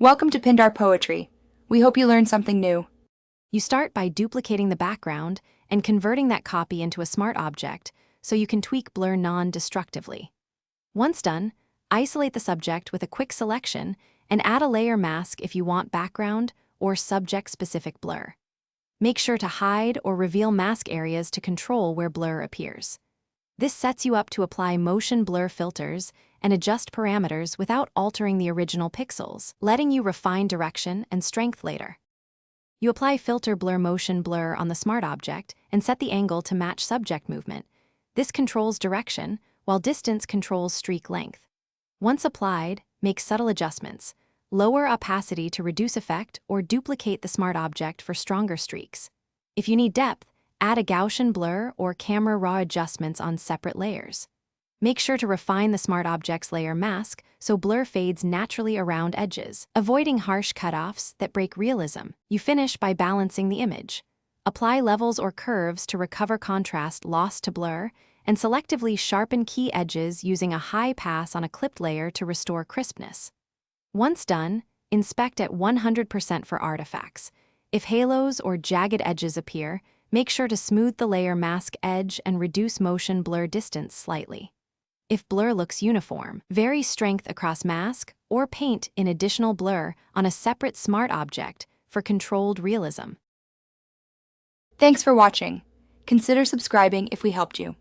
Welcome to Pindar Poetry. We hope you learned something new. You start by duplicating the background and converting that copy into a smart object so you can tweak blur non-destructively. Once done, isolate the subject with a quick selection and add a layer mask if you want background or subject-specific blur. Make sure to hide or reveal mask areas to control where blur appears. This sets you up to apply motion blur filters and adjust parameters without altering the original pixels, letting you refine direction and strength later. You apply filter blur motion blur on the smart object and set the angle to match subject movement. This controls direction, while distance controls streak length. Once applied, make subtle adjustments. Lower opacity to reduce effect or duplicate the smart object for stronger streaks. If you need depth, add a Gaussian blur or camera raw adjustments on separate layers. Make sure to refine the smart object's layer mask so blur fades naturally around edges, avoiding harsh cutoffs that break realism. You finish by balancing the image. Apply levels or curves to recover contrast lost to blur, and selectively sharpen key edges using a high pass on a clipped layer to restore crispness. Once done, inspect at 100% for artifacts. If halos or jagged edges appear, make sure to smooth the layer mask edge and reduce motion blur distance slightly. If blur looks uniform, vary strength across mask or paint in additional blur on a separate smart object for controlled realism. Thanks for watching. Consider subscribing if we helped you.